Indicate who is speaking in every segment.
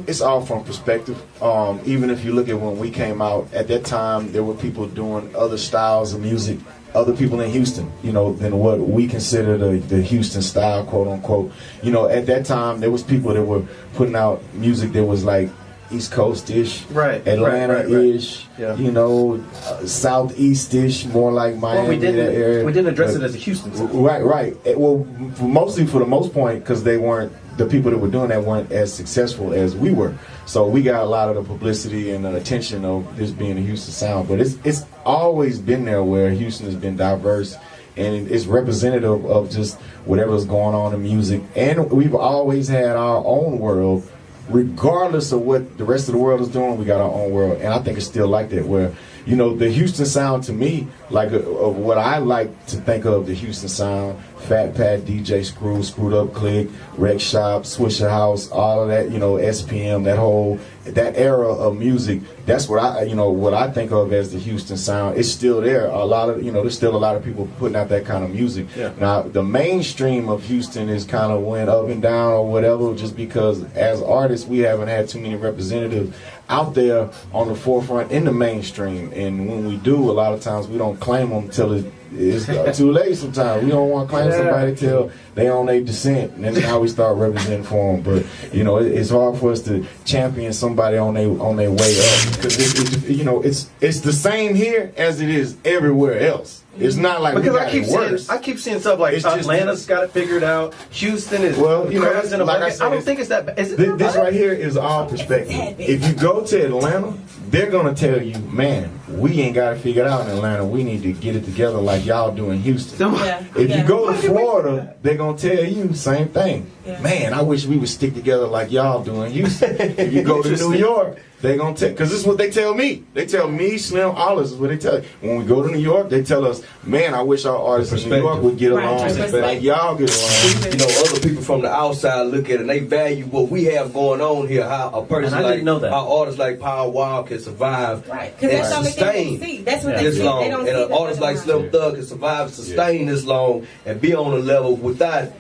Speaker 1: it's all from perspective. Even if you look at when we came out, at that time there were people doing other styles of music, other people in Houston, you know, than what we consider the Houston style, quote unquote. You know, at that time there was people that were putting out music that was like East Coast-ish,
Speaker 2: right,
Speaker 1: Atlanta-ish,
Speaker 2: right. Yeah.
Speaker 1: You know, Southeast-ish, more like Miami, that area.
Speaker 2: We didn't address it as a Houston song.
Speaker 1: Right. Well, mostly for the most point, because they weren't, the people that were doing that weren't as successful as we were. So we got a lot of the publicity and the attention of this being a Houston sound. But it's always been there where Houston has been diverse, and it's representative of just whatever's going on in music. And we've always had our own world. Regardless of what the rest of the world is doing, we got our own world, and I think it's still like that. Where, you know, the Houston sound to me, like of what I like to think of the Houston sound, Fat Pat, DJ Screw, Screwed Up Click, Wreck Shop, Swisher House, all of that, you know, SPM, that era of music. That's what I think of as the Houston sound. It's still there. A lot of, you know, there's still a lot of people putting out that kind of music. Yeah. Now, the mainstream of Houston is kind of went up and down or whatever, just because as artists we haven't had too many representatives out there on the forefront in the mainstream. And when we do, a lot of times we don't claim them till it's too late sometimes. We don't want to claim somebody till they on their descent, and then how we start representing for them. But, you know, it's hard for us to champion somebody on their way up, because you know, it's the same here as it is everywhere else. It's not like
Speaker 2: because
Speaker 1: I
Speaker 2: keep seeing stuff like Atlanta's got it figured out. Houston is
Speaker 1: like I
Speaker 2: don't think it's that bad.
Speaker 1: This right here is all perspective. If you go to Atlanta, they're gonna tell you, man, we ain't got it figured out in Atlanta. We need to get it together like y'all do in Houston. If you go to Florida, they're gonna tell you same thing. Yeah. Man, I wish we would stick together like y'all do in Houston. If you go to New York, they're going to tell, because this is what they tell me. They tell me, Slim, all this is what they tell you. When we go to New York, they tell us, man, I wish our artists in New York would get along like y'all get along.
Speaker 3: You know, other people from the outside look at it and they value what we have going on here, how a person like, how artists like Power Wow can survive and sustain
Speaker 4: this
Speaker 3: long.
Speaker 4: And
Speaker 3: an artist like Slim Thug can survive and sustain this long and be on a level without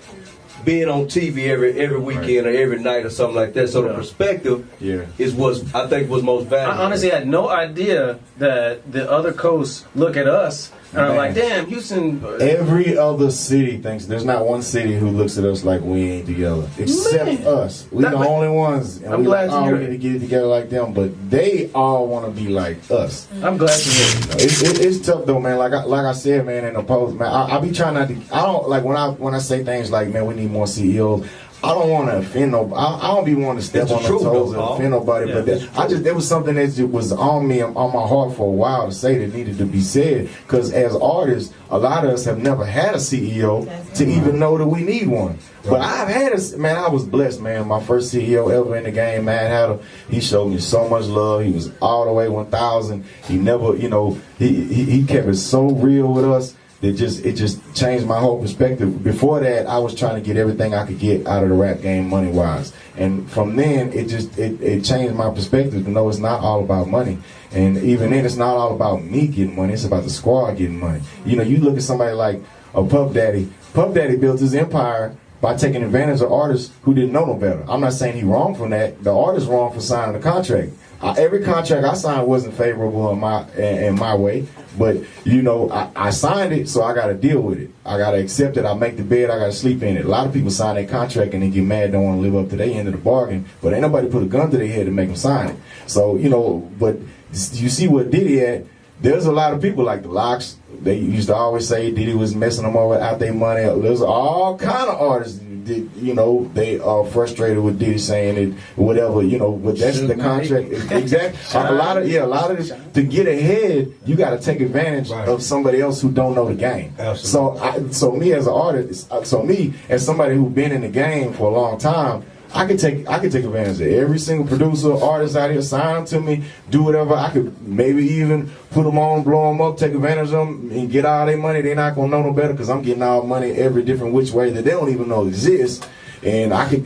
Speaker 3: being on TV every weekend or every night or something like that. So the perspective is what I think was most valuable.
Speaker 2: I honestly had no idea that the other coasts look at us and are like, damn, Houston.
Speaker 1: Every other city thinks, there's not one city who looks at us like we ain't together, except us. We're the only ones. And
Speaker 2: I'm glad to hear
Speaker 1: we need to get it together like them, but they all want to be like us.
Speaker 2: I'm glad to hear it.
Speaker 1: It's tough though, man. Like I said, man, in the post, man, I be trying not to. I don't like when I say things like, man, we need more CEOs. I don't want to offend nobody. I don't be wanting to step on their toes and offend nobody. But there was something that was on me, on my heart for a while to say that needed to be said. Because as artists, a lot of us have never had a CEO to even know that we need one. But I've had I was blessed, man. My first CEO ever in the game, Mad Hatter, he showed me so much love. He was all the way 1,000. He never, you know, he kept it so real with us. It just changed my whole perspective. Before that, I was trying to get everything I could get out of the rap game money-wise. And from then, it changed my perspective to know it's not all about money. And even then, it's not all about me getting money. It's about the squad getting money. You know, you look at somebody like a Puff Daddy. Puff Daddy built his empire by taking advantage of artists who didn't know no better. I'm not saying he wrong from that. The artist wrong for signing the contract. Every contract I signed wasn't favorable in my way, but you know, I signed it, so I got to deal with it. I got to accept it. I make the bed, I got to sleep in it. A lot of people sign their contract and they get mad, don't want to live up to their end of the bargain, but ain't nobody put a gun to their head to make them sign it. So, you know, but you see what Diddy had. There's a lot of people like the Locks. They used to always say Diddy was messing them over out their money. There's all kind of artists that, you know, they are frustrated with Diddy saying it, whatever, you know, but that's the contract. Exactly. A lot of this, to get ahead, you got to take advantage of somebody else who don't know the game. Absolutely. So me as an artist, me as somebody who's been in the game for a long time, I could take advantage of every single producer, artist out here, sign them to me, do whatever. I could maybe even put them on, blow them up, take advantage of them, and get all their money. They're not gonna know no better because I'm getting all money every different which way that they don't even know exists. And I could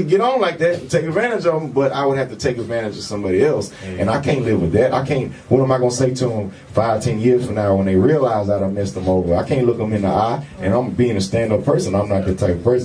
Speaker 1: get on like that and take advantage of them, but I would have to take advantage of somebody else, and I can't live with that. I can't. What am I gonna say to them 5-10 years from now when they realize that I messed them over? I can't look them in the eye, and I'm being a stand-up person. I'm not that type of person.